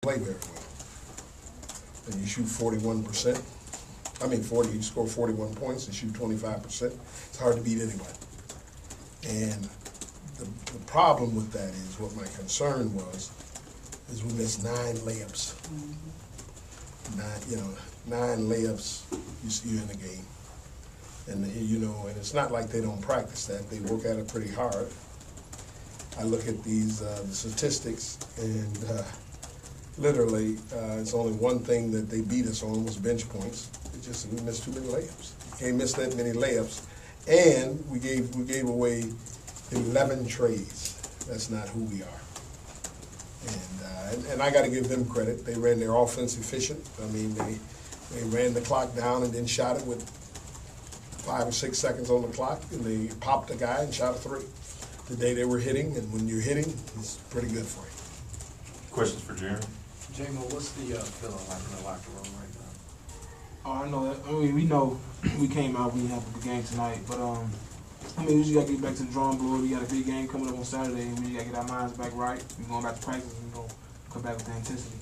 play very well. And you shoot 41%. You score 41 points and shoot 25%. It's hard to beat anybody. And the problem with that is, what my concern was, is we missed 9 layups. Nine layups, you're in the game. And and it's not like they don't practice that. They work at it pretty hard. I look at the statistics, and literally, it's only one thing that they beat us on was bench points. We missed too many layups. You can't miss that many layups. And we gave away 11 trays. That's not who we are. And I got to give them credit. They ran their offense efficient. They ran the clock down and then shot it with 5 or 6 seconds on the clock, and they popped a guy and shot a 3. The day they were hitting, and when you're hitting, it's pretty good for you. Questions for Jeremy? J-Mo, what's the feeling like in the locker room right now? Oh, I know that. We know we came out, we have a good game tonight, but we just got to get back to the drawing board. We got a big game coming up on Saturday, and we got to get our minds back right. We're going back to practice, and we're going to come back with the intensity.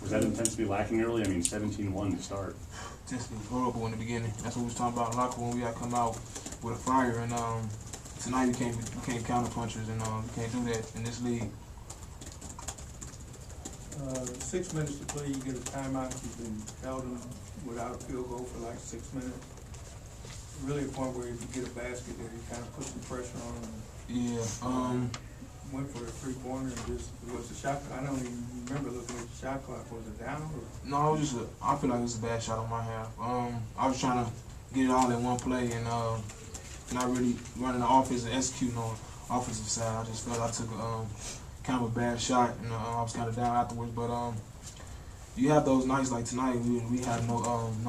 Was that intensity lacking early? 17-1 to start. Intensity was horrible in the beginning. That's what we was talking about in the locker room. We got to come out with a fire, and tonight we can't counter punchers, and we can't do that in this league. 6 minutes to play, you get a timeout. You've been held them without a field goal for like 6 minutes. Really a point where if you get a basket there, you kind of put some pressure on them. Yeah. Went for a 3-pointer and just was the shot. I don't even remember looking at the shot clock. Was it down? Or? No, I feel like it was a bad shot on my half. I was trying to get it all in one play, and not really running the offense and executing on the offensive side. I just felt I took kind of a bad shot, and I was kind of down afterwards. But you have those nights like tonight. We had no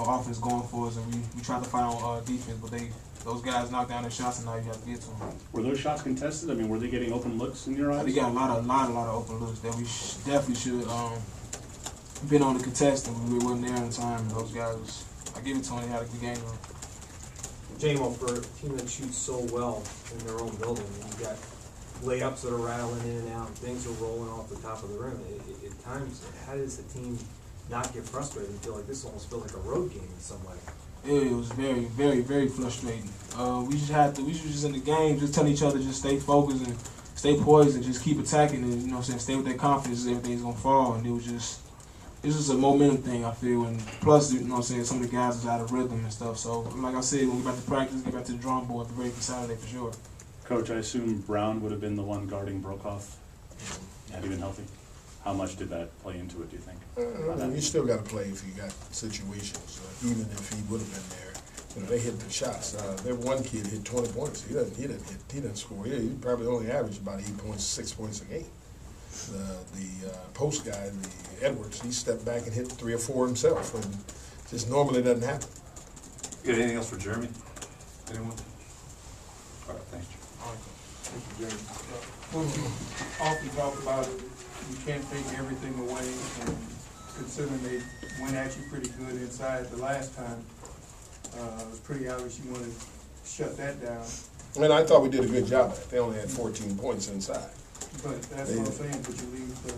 offense going for us, and we tried to fight on defense, but those guys knocked down their shots, and now you have to get to them. Were those shots contested? Were they getting open looks in your eyes? They got a lot of open looks that we definitely should been on the contest, and we wasn't there in time. Those guys, I give it to them. They had a good game. J-Mo, for a team that shoots so well in their own building, you got layups that are rattling in and out, and things are rolling off the top of the rim. At times, how does the team not get frustrated and feel like this almost feels like a road game in some way? It was very, very, very frustrating. We was just in the game, just telling each other, just stay focused and stay poised and just keep attacking and, stay with that confidence, everything's gonna fall. And it's just a momentum thing, I feel. And plus, some of the guys is out of rhythm and stuff. So, like I said, when we get back to practice, get back to the drawing board, be ready for Saturday for sure. Coach, I assume Brown would have been the one guarding Brokoff had he been healthy. How much did that play into it, do you think? You still got to play if you got situations. Even if he would have been there, they hit the shots. There one kid hit 20 points. He didn't score. He probably only averaged about 8 points, 6 points a game. The post guy, the Edwards, he stepped back and hit 3 or 4 himself, and just normally doesn't happen. You got anything else for Jeremy? Anyone? All right, thanks. Thank you, Jeremy. Often talk about it. You can't take everything away, and considering they went at you pretty good inside the last time, it was pretty obvious you wanted to shut that down. I thought we did a good job of it. They only had 14 points inside. But that's what I'm saying, but you leave the...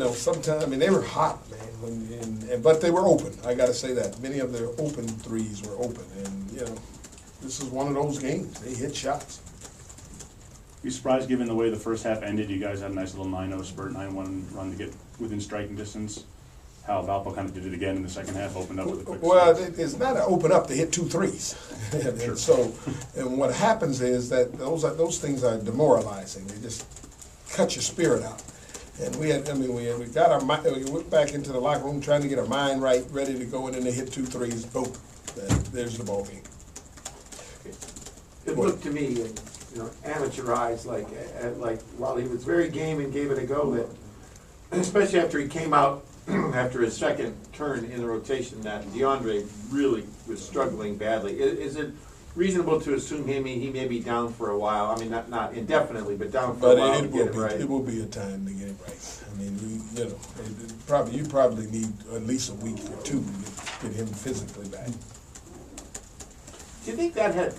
Well, sometimes, they were hot, man, but they were open. I got to say that. Many of their open threes were open, and, this is one of those games. They hit shots. You surprised, given the way the first half ended? You guys had a nice little 9-0 spurt, 9-1 run to get within striking distance. How Valpo kind of did it again in the second half, opened up with a quick start. It's not an open up. They hit 2 threes. Sure. And what happens is that those things are demoralizing. They just cut your spirit out. And we got our mind. We went back into the locker room trying to get our mind right, ready to go, and then they hit 2 threes. Boom. There's the ball game. It looked to me, amateur eyes, like while he was very game and gave it a go, that especially after he came out after his second turn in the rotation, that DeAndre really was struggling badly. Is it reasonable to assume he may be down for a while? Not indefinitely, but down for a while to get it right. It will be a time to get it right. You probably need at least a week or 2 to get him physically back. Do you think that had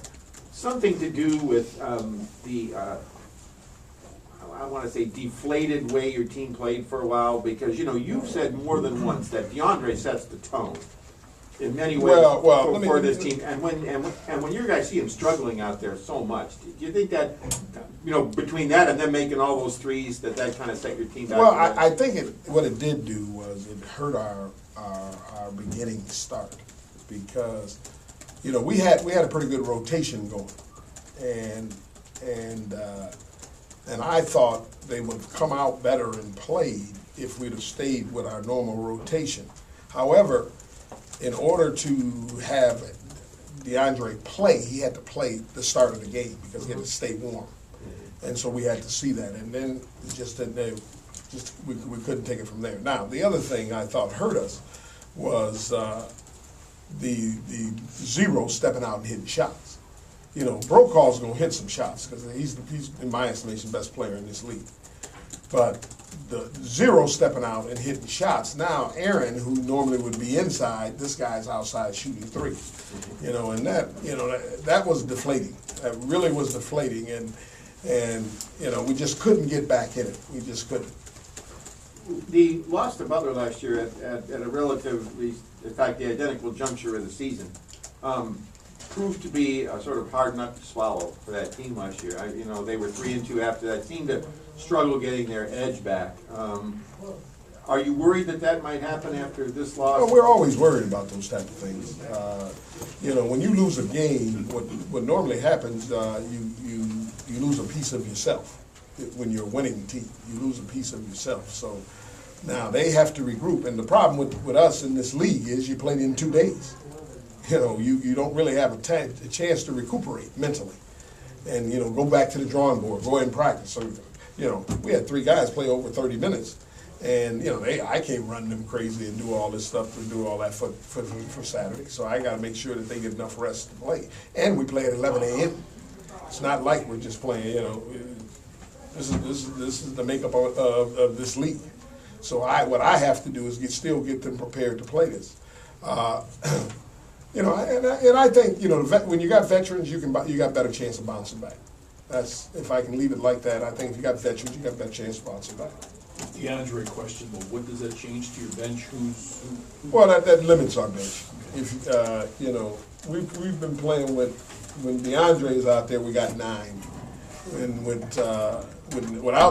something to do with I want to say, deflated way your team played for a while? Because, you know, you've said more than once that DeAndre sets the tone in many ways for this team. And when your guys see him struggling out there so much, do you think that, you know, between that and them making all those threes, that kind of set your team back? Well, I think what it did do was it hurt our beginning start, because, you know, we had a pretty good rotation going, and I thought they would have come out better and played if we'd have stayed with our normal rotation. However, in order to have DeAndre play, he had to play the start of the game because he had to stay warm, and so we had to see that. And then it just didn't. We couldn't take it from there. Now, the other thing I thought hurt us was the zero stepping out and hitting shots. You know, Brokaw's going to hit some shots because he's, in my estimation, best player in this league. But the zero stepping out and hitting shots, now Aaron, who normally would be inside, this guy's outside shooting three. You know, and that was deflating. That really was deflating, and you know, we just couldn't get back in it. We just couldn't. The loss to Butler last year at a relatively, in fact, the identical juncture of the season, proved to be a sort of hard nut to swallow for that team last year. You know, they were 3-2 after that, seemed to struggle getting their edge back. Are you worried that might happen after this loss? Well, we're always worried about those type of things. You know, when you lose a game, what normally happens, you lose a piece of yourself. When you're a winning team, you lose a piece of yourself. So now they have to regroup, and the problem with us in this league is you played in 2 days. You know, you don't really have a chance to recuperate mentally, and you know, go back to the drawing board, go ahead and practice. So, you know, we had 3 guys play over 30 minutes, and you know, I can't run them crazy and do all this stuff and do all that for Saturday. So I got to make sure that they get enough rest to play, and we play at 11 a.m. It's not like we're just playing, you know. This is the makeup of this league. So what I have to do is still get them prepared to play this. You know, and I think, you know, when you got veterans, you got better chance of bouncing back. That's, if I can leave it like that. I think if you got veterans, you got a better chance of bouncing back. DeAndre question, but what does that change to your bench? Who? Well, that limits our bench. If you know, we've been playing with, when DeAndre is out there, we got 9, and without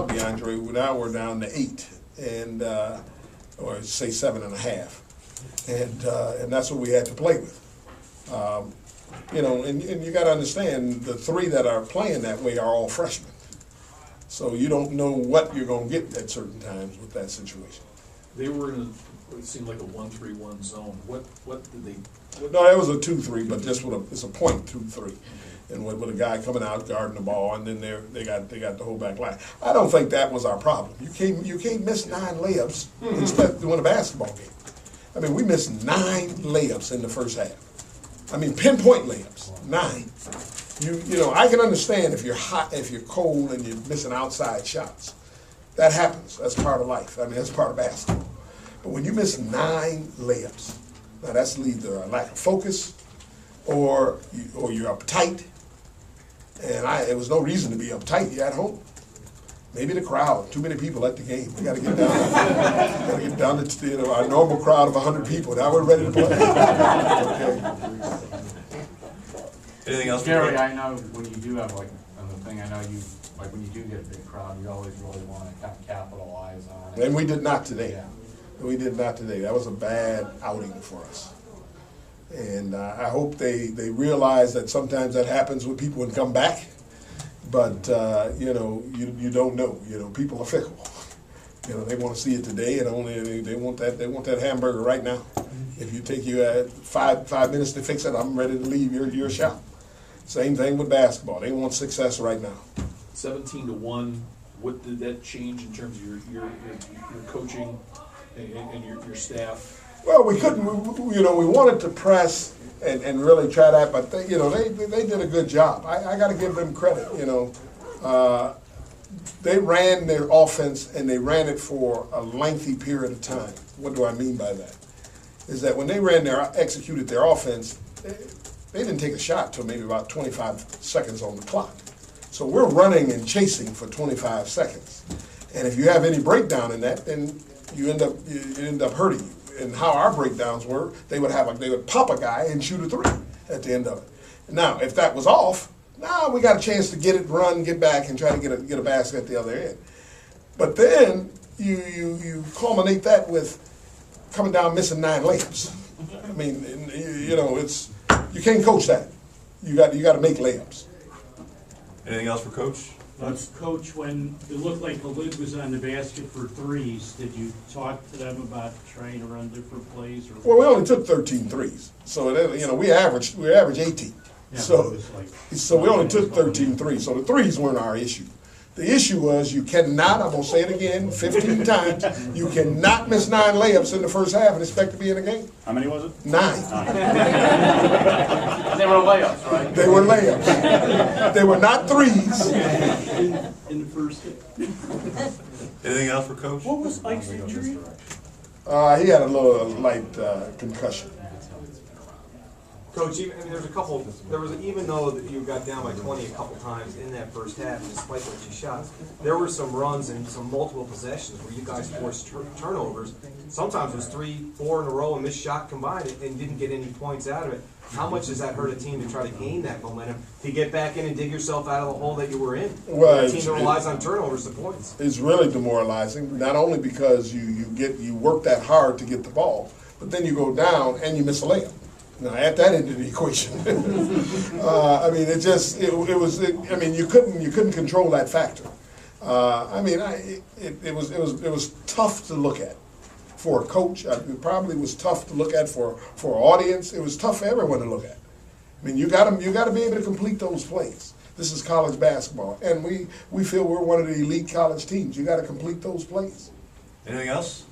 DeAndre, now we're down to 8, and or say 7.5, and that's what we had to play with. You know, and you got to understand, the 3 that are playing that way are all freshmen, so you don't know what you're going to get at certain times with that situation. They were in it seemed like a 1-3-1 zone. What did they? No, it was a 2-3, but just it's a point 2-3. And with a guy coming out guarding the ball, and then they got the whole back line. I don't think that was our problem. You can't miss 9 layups and expect to win a basketball game. I mean, we missed 9 layups in the first half. I mean, pinpoint layups, 9. You know, I can understand if you're hot, if you're cold, and you're missing outside shots. That happens. That's part of life. I mean, that's part of basketball. But when you miss 9 layups, now that's either a lack of focus, or you're uptight. And it was no reason to be uptight. You're at home. Maybe the crowd, too many people at the game. We got to get down. Got to get down to, you know, our normal crowd of 100 people. Now we're ready to play. Okay. Anything else? Gary, I know when you do have like the thing, I know you like when you do get a big crowd, you always really want to kind of capitalize on it. And we did not today. Yeah. We did not today. That was a bad outing for us. And I hope they realize that sometimes that happens with people and come back. But, you know, you don't know. You know, people are fickle. You know, they want to see it today, and they want that hamburger right now. If you take you 5 minutes to fix it, I'm ready to leave your shop. Same thing with basketball. They want success right now. 17-1. What did that change in terms of your coaching and your staff? Well, we couldn't. We wanted to press and really try that, but they did a good job. I got to give them credit. You know, they ran their offense, and they ran it for a lengthy period of time. What do I mean by that? Is that when they executed their offense, they didn't take a shot till maybe about 25 seconds on the clock. So we're running and chasing for 25 seconds. And if you have any breakdown in that, then you end up hurting you. And how our breakdowns were, they would pop a guy and shoot a 3 at the end of it. Now, if that was off, now we got a chance to get it, run, get back, and try to get a basket at the other end. But then you culminate that with coming down missing 9 layups. I mean, you can't coach that. You got to make layups. Anything else for Coach? Coach, when it looked like the lid was on the basket for threes, did you talk to them about trying to run different plays? Or Well, we only took 13 threes, so we average 18. Yeah, So, it was like- so we only took 13 threes. So the threes weren't our issue. The issue was you cannot, I'm going to say it again 15 times, you cannot miss 9 layups in the first half and expect to be in a game. How many was it? 9. And they were layups, right? They were layups. They were not threes. in the first hit. Anything else for Coach? What was Ike's injury? He had a little light concussion. Coach, even though that you got down by 20 a couple times in that first half, despite what you shot, there were some runs and some multiple possessions where you guys forced turnovers. Sometimes it was 3, 4 in a row and missed shot combined and didn't get any points out of it. How much does that hurt a team to try to gain that momentum, to get back in and dig yourself out of the hole that you were in? Well, a team that relies on turnovers to points. It's really demoralizing, not only because you work that hard to get the ball, but then you go down and you miss a layup. Now add that into the equation. I mean, you couldn't control that factor. It was tough to look at for a coach. It probably was tough to look at for an audience. It was tough for everyone to look at. I mean, you got to be able to complete those plays. This is college basketball, and we feel we're one of the elite college teams. You got to complete those plays. Anything else?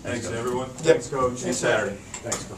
Thanks, everyone. Thanks, Coach. See you Saturday. Thanks, Coach.